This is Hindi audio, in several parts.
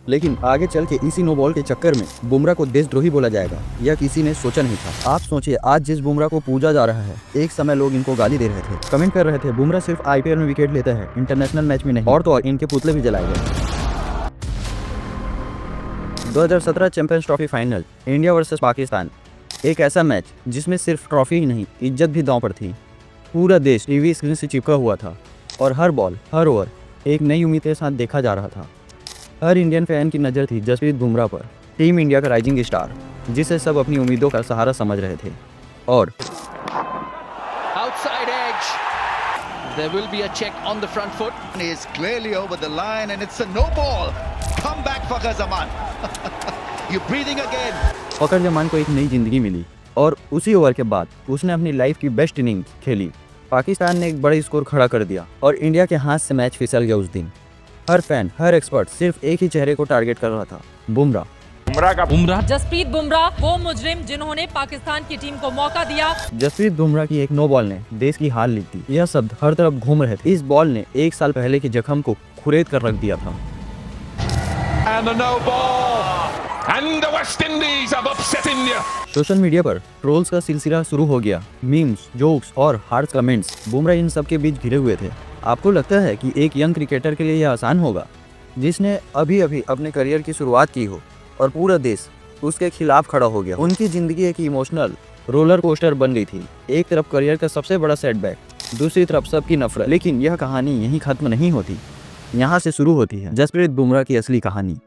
लेकिन आगे चल के इसी नो बॉल के चक्कर में बुमराह को देशद्रोही बोला जाएगा, यह किसी ने सोचा नहीं था। आप सोचिए, आज जिस बुमराह को पूजा जा रहा है, एक समय लोग इनको गाली दे रहे थे, कमेंट कर रहे थे बुमराह सिर्फ आईपीएल में विकेट लेता है, इंटरनेशनल मैच में नहीं। और तो और इनके पुतले भी जलाए गए। 2017 champions trophy final, India versus Pakistan. एक ऐसा मैच जिसमें सिर्फ ट्रॉफी ही नहीं, इज्जत भी दांव पर थी। पूरा देश टीवी स्क्रीन से चिपका हुआ था और हर बॉल, हर ओवर एक नई उम्मीद के साथ देखा जा रहा था। हर इंडियन फैन की नज़र थी जसप्रीत बुमराह पर, टीम इंडिया का राइजिंग स्टार, जिसे सब अपनी उम्मीदों का सहारा समझ रहे थे। और outside edge, there will be a check on the front foot. He is clearly over the line and it's a no ball. Come back Fakhar Zaman. You're breathing again. फखर जमान को एक नई जिंदगी मिली और उसी ओवर के बाद उसने अपनी लाइफ की बेस्ट इनिंग्स खेली। पाकिस्तान ने एक बड़ा स्कोर खड़ा कर दिया और इंडिया के हाथ से मैच फिसल गया उस दिन। हर फैन, हर एक्सपर्ट सिर्फ एक ही चेहरे को टारगेट कर रहा था, बुमराह। जसप्रीत बुमराह, वो मुजरिम जिन्होंने पाकिस्तान की टीम को मौका दिया। जसप्रीत बुमराह की एक नो बॉल ने देश की हाल ली थी। यह शब्द हर तरफ घूम रहे थे। इस बॉल ने एक साल पहले के जख्म को खुरेद कर रख दिया था। And the no ball. And the West Indies have upset India. Social media पर ट्रोल्स का सिलसिला शुरू हो गया। मीम्स, जोक्स और हार्श कमेंट्स बुमराह इन सब के बीच घिरे हुए थे। आपको लगता है कि एक यंग क्रिकेटर के लिए यह आसान होगा, जिसने अभी अभी अपने करियर की शुरुआत की हो और पूरा देश उसके खिलाफ खड़ा हो गया? उनकी जिंदगी एक इमोशनल रोलर कोस्टर बन गई थी। एक तरफ करियर का सबसे बड़ा सेटबैक, दूसरी तरफ सबकी नफरत। लेकिन यह कहानी यहीं खत्म नहीं होती, यहाँ से शुरू होती है जसप्रीत बुमराह की असली कहानी।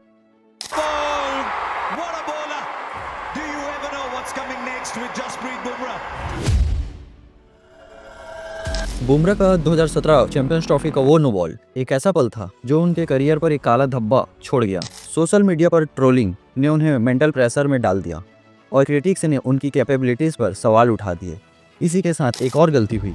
बुमराह का 2017 चैंपियंस ट्रॉफी का वो नो बॉल एक ऐसा पल था जो उनके करियर पर एक काला धब्बा छोड़ गया। सोशल मीडिया पर ट्रोलिंग ने उन्हें मेंटल प्रेशर में डाल दिया और क्रिटिक्स ने उनकी कैपेबिलिटीज पर सवाल उठा दिए। इसी के साथ एक और गलती हुई।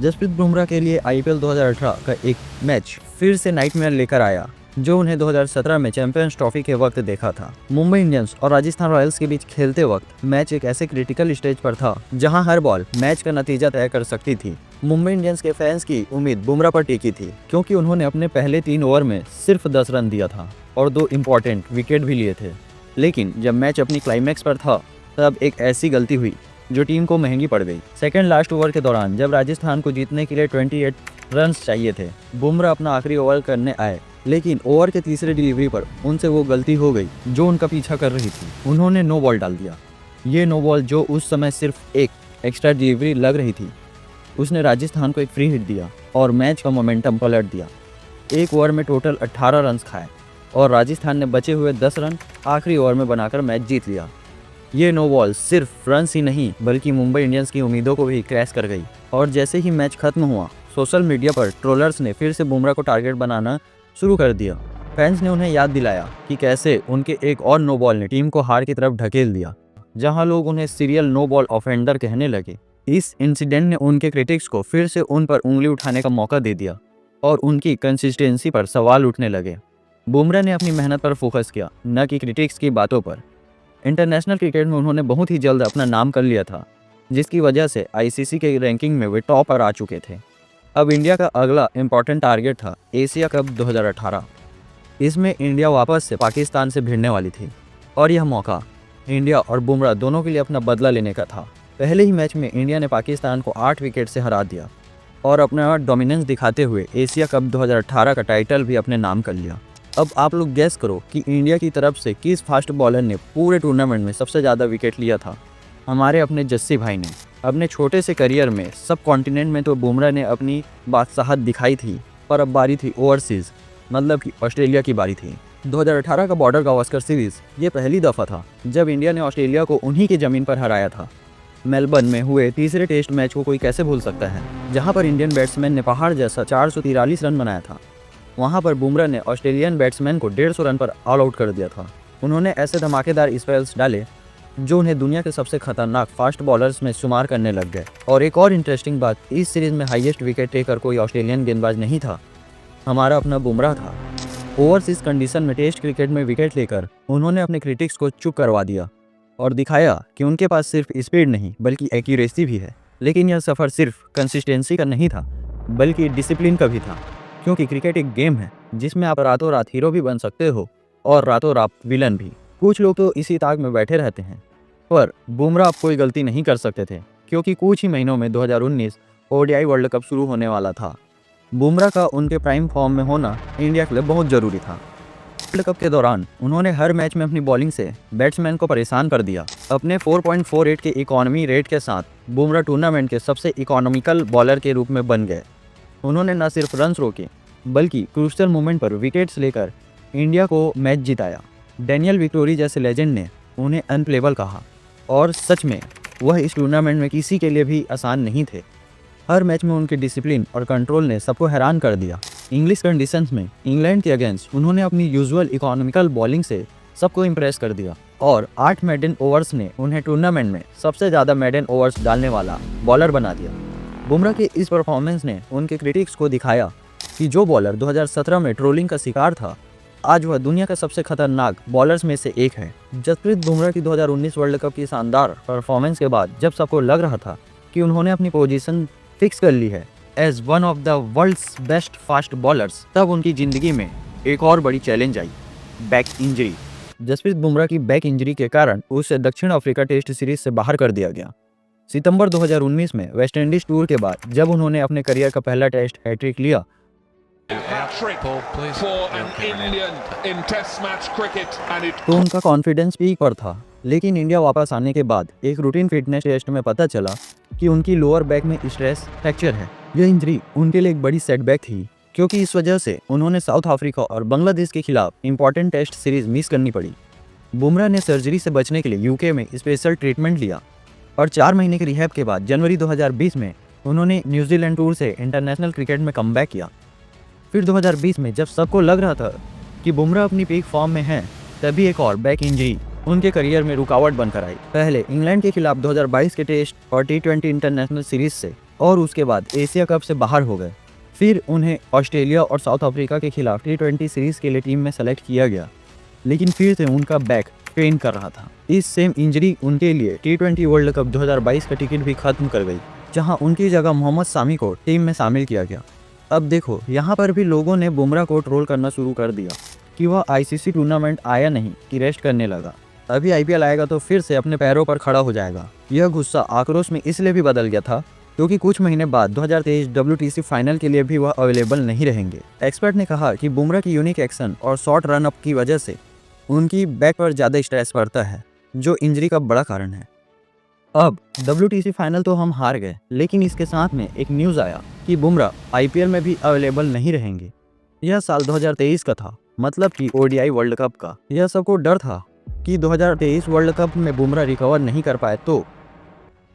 जसप्रीत बुमराह के लिए आईपीएल 2018 का एक मैच फिर से नाइटमेयर लेकर आया, जो उन्हें 2017 में चैंपियंस ट्रॉफी के वक्त देखा था। मुंबई इंडियंस और राजस्थान रॉयल्स के बीच खेलते वक्त मैच एक ऐसे क्रिटिकल स्टेज पर था जहां हर बॉल मैच का नतीजा तय कर सकती थी। मुंबई इंडियंस के फैंस की उम्मीद बुमराह पर टिकी थी, क्योंकि उन्होंने अपने पहले 3 ओवर में सिर्फ 10 रन दिया था और 2 इम्पोर्टेंट विकेट भी लिए थे। लेकिन जब मैच अपनी क्लाइमैक्स पर था, तब एक ऐसी गलती हुई जो टीम को महंगी पड़ गई। सेकंड लास्ट ओवर के दौरान जब राजस्थान को जीतने के लिए 28 रन चाहिए थे, बुमराह अपना आखिरी ओवर करने आए, लेकिन ओवर के तीसरे डिलीवरी पर उनसे वो गलती हो गई जो उनका पीछा कर रही थी। उन्होंने नो बॉल डाल दिया। ये नो बॉल, जो उस समय सिर्फ एक एक्स्ट्रा डिलीवरी लग रही थी, उसने राजस्थान को एक फ्री हिट दिया और मैच का मोमेंटम पलट दिया। एक ओवर में टोटल 18 रन खाए और राजस्थान ने बचे हुए 10 रन आखिरी ओवर में बनाकर मैच जीत लिया। ये नो बॉल सिर्फ रन ही नहीं बल्कि मुंबई इंडियंस की उम्मीदों को भी क्रैश कर गई। और जैसे ही मैच खत्म हुआ, सोशल मीडिया पर ट्रोलर्स ने फिर से बुमराह को टारगेट बनाना शुरू कर दिया। फैंस ने उन्हें याद दिलाया कि कैसे उनके एक और नो बॉल ने टीम को हार की तरफ ढकेल दिया, जहां लोग उन्हें सीरियल नो बॉल ऑफेंडर कहने लगे। इस इंसिडेंट ने उनके क्रिटिक्स को फिर से उन पर उंगली उठाने का मौका दे दिया और उनकी कंसिस्टेंसी पर सवाल उठने लगे। बुमराह ने अपनी मेहनत पर फोकस किया, न कि क्रिटिक्स की बातों पर। इंटरनेशनल क्रिकेट में उन्होंने बहुत ही जल्द अपना नाम कर लिया था, जिसकी वजह से आईसीसी के रैंकिंग में वे टॉप पर आ चुके थे। अब इंडिया का अगला इम्पॉर्टेंट टारगेट था एशिया कप 2018। इसमें इंडिया वापस से पाकिस्तान से भिड़ने वाली थी और यह मौका इंडिया और बुमराह दोनों के लिए अपना बदला लेने का था। पहले ही मैच में इंडिया ने पाकिस्तान को 8 विकेट से हरा दिया और अपना डोमिनेंस दिखाते हुए एशिया कप 2018 का टाइटल भी अपने नाम कर लिया। अब आप लोग गैस करो कि इंडिया की तरफ से किस फास्ट बॉलर ने पूरे टूर्नामेंट में सबसे ज़्यादा विकेट लिया था। हमारे अपने जस्सी भाई ने। अपने छोटे से करियर में सब कॉन्टिनेंट में तो बुमराह ने अपनी बादशाहत दिखाई थी, पर अब बारी थी ओवरसीज, मतलब कि ऑस्ट्रेलिया की बारी थी। 2018 का बॉर्डर गावस्कर सीरीज ये पहली दफ़ा था जब इंडिया ने ऑस्ट्रेलिया को उन्हीं की ज़मीन पर हराया था। मेलबर्न में हुए तीसरे टेस्ट मैच को कोई कैसे भूल सकता है, जहां पर इंडियन बैट्समैन ने पहाड़ जैसा 443 रन बनाया था। वहां पर बुमराह ने ऑस्ट्रेलियन बैट्समैन को 150 रन पर ऑल आउट कर दिया था। उन्होंने ऐसे धमाकेदार स्पेल्स डाले जो उन्हें दुनिया के सबसे खतरनाक फास्ट बॉलर्स में शुमार करने लग गए। और एक और इंटरेस्टिंग बात, इस सीरीज में हाईएस्ट विकेट टेकर कोई ऑस्ट्रेलियन गेंदबाज नहीं था, हमारा अपना बुमराह था। ओवरसीज कंडीशन में टेस्ट क्रिकेट में विकेट लेकर उन्होंने अपने क्रिटिक्स को चुप करवा दिया और दिखाया कि उनके पास सिर्फ स्पीड नहीं बल्कि एक्यूरेसी भी है। लेकिन यह सफ़र सिर्फ कंसिस्टेंसी का नहीं था बल्कि डिसिप्लिन का भी था, क्योंकि क्रिकेट एक गेम है जिसमें आप रातों रात हीरो भी बन सकते हो और रातों रात विलन भी। कुछ लोग तो इसी ताक में बैठे रहते हैं, पर बुमराह अब कोई गलती नहीं कर सकते थे, क्योंकि कुछ ही महीनों में 2019 ओडीआई वर्ल्ड कप शुरू होने वाला था। बुमराह का उनके प्राइम फॉर्म में होना इंडिया के लिए बहुत ज़रूरी था। वर्ल्ड कप के दौरान उन्होंने हर मैच में अपनी बॉलिंग से बैट्समैन को परेशान कर दिया। अपने 4.48 के इकॉनमी रेट के साथ बुमराह टूर्नामेंट के सबसे इकोनॉमिकल बॉलर के रूप में बन गए। उन्होंने न सिर्फ रन्स रोके, बल्कि क्रूशियल मोमेंट पर विकेट्स लेकर इंडिया को मैच जिताया। डैनियल विक्टोरी जैसे लेजेंड ने उन्हें अनप्लेबल कहा, और सच में वह इस टूर्नामेंट में किसी के लिए भी आसान नहीं थे। हर मैच में उनके डिसिप्लिन और कंट्रोल ने सबको हैरान कर दिया। इंग्लिश कंडीशंस में इंग्लैंड के अगेंस्ट उन्होंने अपनी यूजुअल इकोनॉमिकल बॉलिंग से सबको इम्प्रेस कर दिया, और 8 मेडन ओवर्स ने उन्हें टूर्नामेंट में सबसे ज़्यादा मेडन ओवर्स डालने वाला बॉलर बना दिया। बुमराह के इस परफॉर्मेंस ने उनके क्रिटिक्स को दिखाया कि जो बॉलर 2017 में ट्रोलिंग का शिकार था, आज वह दुनिया का सबसे खतरनाक बॉलर्स में से एक है। जसप्रीत बुमराह की 2019 वर्ल्ड कप की शानदार परफॉर्मेंस के बाद जब सबको लग रहा था कि उन्होंने अपनी पोजीशन फिक्स कर ली है as one of the world's best fast bowlers, तब उनकी ज़िंदगी में एक और बड़ी चैलेंज आई, बैक इंजरी। जसप्रीत बुमराह की बैक इंजरी के कारण उसे दक्षिण अफ्रीका टेस्ट सीरीज से बाहर कर दिया गया। सितंबर 2019 में वेस्ट इंडीज टूर के बाद जब उन्होंने अपने करियर का पहला टेस्ट हैट्रिक लिया, Hat-trick for an Indian in Test match cricket, and it तो उनका कॉन्फिडेंस पीक पर था। लेकिन इंडिया वापस आने के बाद एक रूटीन फिटनेस टेस्ट में पता चला कि उनकी लोअर बैक में स्ट्रेस फ्रैक्चर है। यह इंजरी उनके लिए एक बड़ी सेटबैक थी, क्योंकि इस वजह से उन्होंने साउथ अफ्रीका और बांग्लादेश के खिलाफ इंपॉर्टेंट टेस्ट सीरीज मिस करनी पड़ी। बुमराह ने सर्जरी से बचने के लिए यूके में स्पेशल ट्रीटमेंट लिया, और 4 महीने के रिहैब के बाद जनवरी 2020 में उन्होंने न्यूजीलैंड टूर से इंटरनेशनल क्रिकेट में कमबैक किया। फिर 2020 में जब सबको लग रहा था कि बुमराह अपनी पीक फॉर्म में हैं, तभी एक और बैक इंजरी उनके करियर में रुकावट बनकर आई। पहले इंग्लैंड के खिलाफ 2022 के टेस्ट और T20 इंटरनेशनल सीरीज से, और उसके बाद एशिया कप से बाहर हो गए। फिर उन्हें ऑस्ट्रेलिया और साउथ अफ्रीका के खिलाफ T20 सीरीज के लिए टीम में सेलेक्ट किया गया, लेकिन फिर से उनका बैक पेन कर रहा था। इस सेम इंजरी उनके लिए T20 वर्ल्ड कप 2022 का टिकट भी खत्म कर गई, जहां उनकी जगह मोहम्मद सामी को टीम में शामिल किया गया। अब देखो, यहाँ पर भी लोगों ने बुमराह को ट्रोल करना शुरू कर दिया कि वह आईसीसी टूर्नामेंट आया नहीं कि रेस्ट करने लगा, अभी आईपीएल आएगा तो फिर से अपने पैरों पर खड़ा हो जाएगा। यह गुस्सा आक्रोश में इसलिए भी बदल गया था क्योंकि कुछ महीने बाद 2023 WTC फाइनल के लिए भी वह अवेलेबल नहीं रहेंगे। एक्सपर्ट ने कहा कि बुमराह की यूनिक एक्शन और शॉर्ट रन अप की वजह से उनकी बैक पर ज़्यादा स्ट्रेस पड़ता है, जो इंजरी का बड़ा कारण है। अब WTC फाइनल तो हम हार गए, लेकिन इसके साथ में एक न्यूज़ आया कि बुमराह आईपीएल में भी अवेलेबल नहीं रहेंगे। यह साल 2023 का था, मतलब कि ओडीआई वर्ल्ड कप का। यह सबको डर था कि 2023 वर्ल्ड कप में बुमराह रिकवर नहीं कर पाए, तो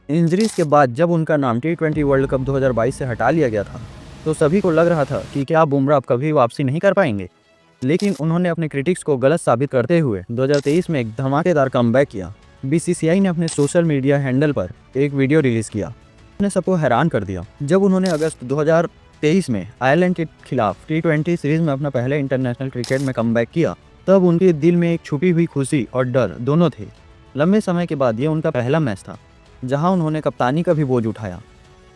इंजरीज के बाद जब उनका नाम T20 वर्ल्ड कप 2022 से हटा लिया गया था, तो सभी को लग रहा था कि क्या बुमराह अब कभी वापसी नहीं कर पाएंगे। लेकिन उन्होंने अपने क्रिटिक्स को गलत साबित करते हुए 2023 में एक धमाकेदार कमबैक किया। बीसीसीआई ने अपने सोशल मीडिया हैंडल पर एक वीडियो रिलीज़ किया, उसने सबको हैरान कर दिया। जब उन्होंने अगस्त 2023 में आयरलैंड के खिलाफ T20 सीरीज में अपना पहले इंटरनेशनल क्रिकेट में कमबैक किया, तब उनके दिल में एक छुपी हुई खुशी और डर दोनों थे। लंबे समय के बाद ये उनका पहला मैच था जहां उन्होंने कप्तानी का भी बोझ उठाया।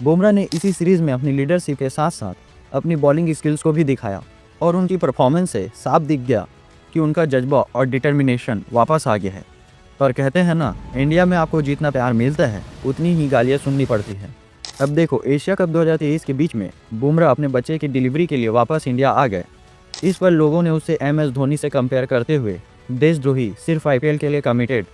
बुमराह ने इसी सीरीज़ में अपनी लीडरशिप के साथ साथ अपनी बॉलिंग स्किल्स को भी दिखाया, और उनकी परफॉर्मेंस से साफ दिख गया कि उनका जज्बा और डिटर्मिनेशन वापस आ गया है। पर कहते हैं ना, इंडिया में आपको जितना प्यार मिलता है उतनी ही गालियाँ सुननी पड़ती है। अब देखो, एशिया कप 2023 के बीच में बुमराह अपने बच्चे की डिलीवरी के लिए वापस इंडिया आ गए। इस पर लोगों ने उसे MS धोनी से कंपेयर करते हुए देशद्रोही, सिर्फ IPL के लिए कमिटेड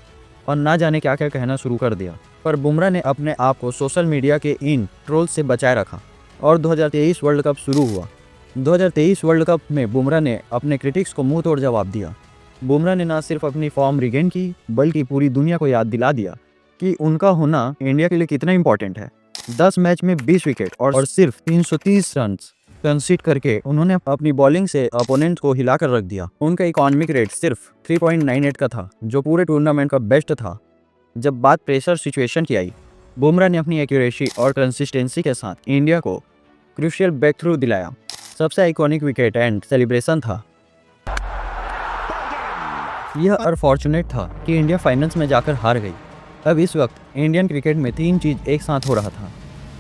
और ना जाने क्या क्या कहना शुरू कर दिया। पर बुमराह ने अपने आप को सोशल मीडिया के इन ट्रोल्स से बचाए रखा और 2023 वर्ल्ड कप शुरू हुआ। 2023 वर्ल्ड कप में बुमराह ने अपने क्रिटिक्स को मुंह तोड़ जवाब दिया। बुमराह ने न सिर्फ अपनी फॉर्म रिगेन की, बल्कि पूरी दुनिया को याद दिला दिया कि उनका होना इंडिया के लिए कितना इंपॉर्टेंट है। 10 मैच में 20 विकेट और सिर्फ 330 रन कंसीड करके उन्होंने अपनी बॉलिंग से अपोनेंट को हिलाकर रख दिया। उनका इकोनॉमिक रेट सिर्फ 3.98 का था, जो पूरे टूर्नामेंट का बेस्ट था। जब बात प्रेशर सिचुएशन की आई, बुमराह ने अपनी एक्यूरेसी और कंसिस्टेंसी के साथ इंडिया को क्रूशियल ब्रेक थ्रू दिलाया। सबसे आइकॉनिक विकेट एंड सेलिब्रेशन था। यह अनफॉर्चुनेट था कि इंडिया फाइनल्स में जाकर हार गई। अब इस वक्त इंडियन क्रिकेट में 3 चीज़ एक साथ हो रहा था।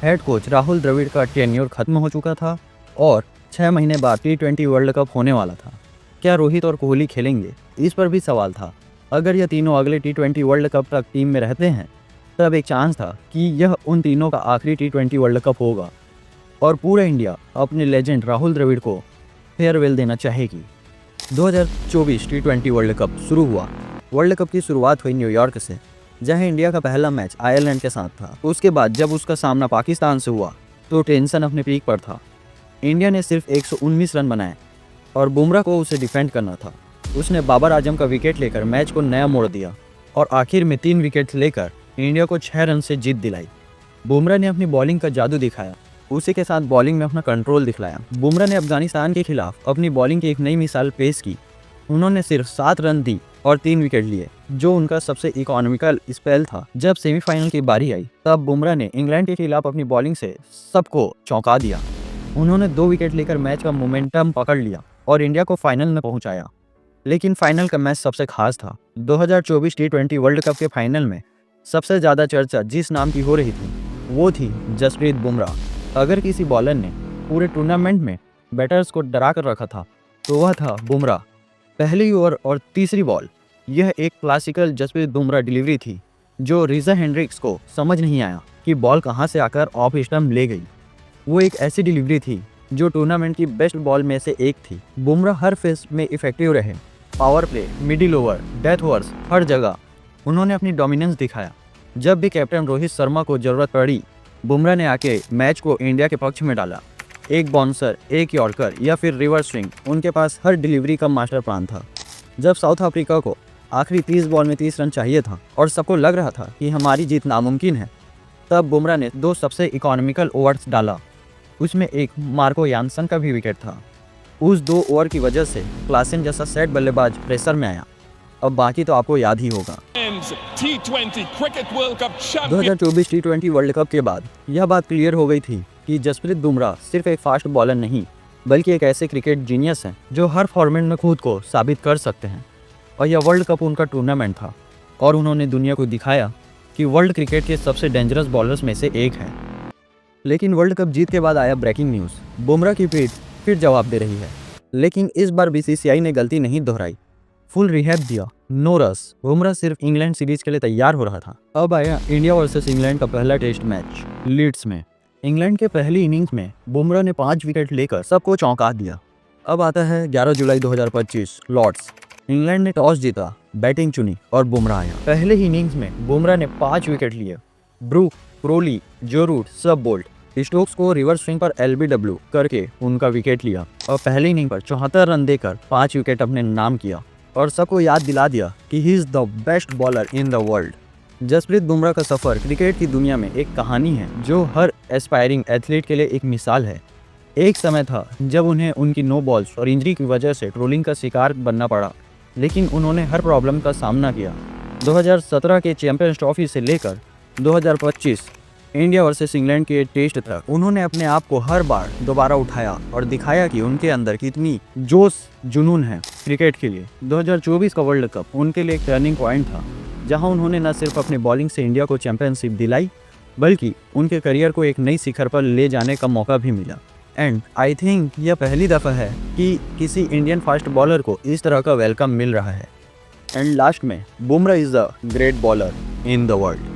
हेड कोच राहुल द्रविड़ का टेन्योर खत्म हो चुका था और 6 महीने बाद T20 वर्ल्ड कप होने वाला था। क्या रोहित और कोहली खेलेंगे? इस पर भी सवाल था। अगर यह तीनों अगले T20 वर्ल्ड कप तक टीम में रहते हैं तब एक चांस था कि यह उन तीनों का आखिरी T20 वर्ल्ड कप होगा और पूरा इंडिया अपने लेजेंड राहुल द्रविड़ को फेयरवेल देना चाहेगी। 2024 T20 वर्ल्ड कप शुरू हुआ। वर्ल्ड कप की शुरुआत हुई न्यूयॉर्क से, जहां इंडिया का पहला मैच आयरलैंड के साथ था। उसके बाद जब उसका सामना पाकिस्तान से हुआ तो टेंशन अपने पीक पर था। इंडिया ने सिर्फ 119 रन बनाए और बुमराह को उसे डिफेंड करना था। उसने बाबर आजम का विकेट लेकर मैच को नया मोड़ दिया और आखिर में 3 विकेट लेकर इंडिया को 6 रन से जीत दिलाई। बुमराह ने अपनी बॉलिंग का जादू दिखाया, उसी के साथ बॉलिंग में अपना कंट्रोल दिखलाया। बुमराह ने अफगानिस्तान के खिलाफ अपनी बॉलिंग की एक नई मिसाल पेश की। उन्होंने सिर्फ 7 रन दी और 3 विकेट लिए, जो उनका सबसे इकोनॉमिकल स्पेल था। जब सेमीफाइनल की बारी आई तब बुमराह ने इंग्लैंड के खिलाफ अपनी बॉलिंग से सबको चौंका दिया। उन्होंने 2 विकेट लेकर मैच का मोमेंटम पकड़ लिया और इंडिया को फाइनल में पहुंचाया। लेकिन फाइनल का मैच सबसे खास था। 2024 T20 वर्ल्ड कप के फाइनल में सबसे ज़्यादा चर्चा जिस नाम की हो रही थी वो थी जसप्रीत बुमराह। अगर किसी बॉलर ने पूरे टूर्नामेंट में बैटर्स को डरा कर रखा था तो वह था बुमराह। पहली ओवर और तीसरी बॉल, यह एक क्लासिकल जसप्रीत बुमराह डिलीवरी थी जो रीजा हेंड्रिक्स को समझ नहीं आया कि बॉल कहां से आकर ऑफ स्टंप ले गई। वो एक ऐसी डिलीवरी थी जो टूर्नामेंट की बेस्ट बॉल में से एक थी। बुमराह हर फेज में इफेक्टिव रहे, power play, middle over, death overs, हर जगह उन्होंने अपनी डोमिनेंस दिखाया। जब भी कैप्टन रोहित शर्मा को जरूरत पड़ी, बुमराह ने आके मैच को इंडिया के पक्ष में डाला। एक बाउंसर, एक यॉर्कर या फिर रिवर्स स्विंग, उनके पास हर डिलीवरी का मास्टर प्लान था। जब साउथ अफ्रीका को आखिरी 30 बॉल में 30 रन चाहिए था और सबको लग रहा था कि हमारी जीत नामुमकिन है, तब बुमराह ने 2 सबसे इकोनॉमिकल ओवर्स डाला। उसमें एक मार्को यानसन का भी विकेट था। उस 2 ओवर की वजह से क्लासेन जैसा सेट बल्लेबाज प्रेशर में आया। अब बाकी तो आपको याद ही होगा। T20 Cricket World Cup champion. 2024 T20 world cup के बाद यह बात क्लियर हो गई थी कि जसप्रीत बुमराह सिर्फ एक फास्ट बॉलर नहीं बल्कि एक ऐसे क्रिकेट जीनियस हैं जो हर फॉर्मेट में खुद को साबित कर सकते हैं। और यह वर्ल्ड कप उनका टूर्नामेंट था और उन्होंने दुनिया को दिखाया कि वर्ल्ड क्रिकेट के सबसे डेंजरस बॉलर्स में से एक है। लेकिन वर्ल्ड कप जीत के बाद आया ब्रेकिंग न्यूज़, बुमराह की पीठ फिर जवाब दे रही है। लेकिन इस बार BCCI ने गलती नहीं दोहराई, फुल रिहैब दिया, नो रस। बुमराह सिर्फ इंग्लैंड सीरीज के लिए तैयार हो रहा था। अब आया इंडिया वर्सेस इंग्लैंड का पहला टेस्ट मैच लीड्स में। इंग्लैंड के पहली इनिंग्स में बुमराह ने 5 विकेट लेकर सबको चौंका दिया। अब आता है 11 जुलाई 2025 लॉर्ड्स। इंग्लैंड ने टॉस जीता, बैटिंग चुनी और बुमराह आया। पहले ही इनिंग्स में बुमराह ने 5 विकेट लिए। ब्रूक, क्रोली, जो रूट सब बोल्ट। स्टोक्स को रिवर्स स्विंग पर LBW करके उनका विकेट लिया और पहली इनिंग पर 74 रन देकर 5 विकेट अपने नाम किया और सबको याद दिला दिया कि he is the best bowler in the world. Jasprit Bumrah का सफ़र क्रिकेट की दुनिया में एक कहानी है जो हर एस्पायरिंग एथलीट के लिए एक मिसाल है। एक समय था जब उन्हें उनकी नो बॉल्स और इंजरी की वजह से ट्रोलिंग का शिकार बनना पड़ा, लेकिन उन्होंने हर प्रॉब्लम का सामना किया। 2017 के चैंपियंस ट्रॉफी से लेकर 2025 इंडिया वर्सेस इंग्लैंड के टेस्ट तक उन्होंने अपने आप को हर बार दोबारा उठाया और दिखाया कि उनके अंदर कितनी जोश जुनून है क्रिकेट के लिए। 2024 का वर्ल्ड कप उनके लिए एक टर्निंग पॉइंट था, जहां उन्होंने न सिर्फ अपनी बॉलिंग से इंडिया को चैंपियनशिप दिलाई बल्कि उनके करियर को एक नई शिखर पर ले जाने का मौका भी मिला। एंड आई थिंक यह पहली दफ़ा है कि किसी इंडियन फास्ट बॉलर को इस तरह का वेलकम मिल रहा है। एंड लास्ट में Bumrah is the great bowler in the world.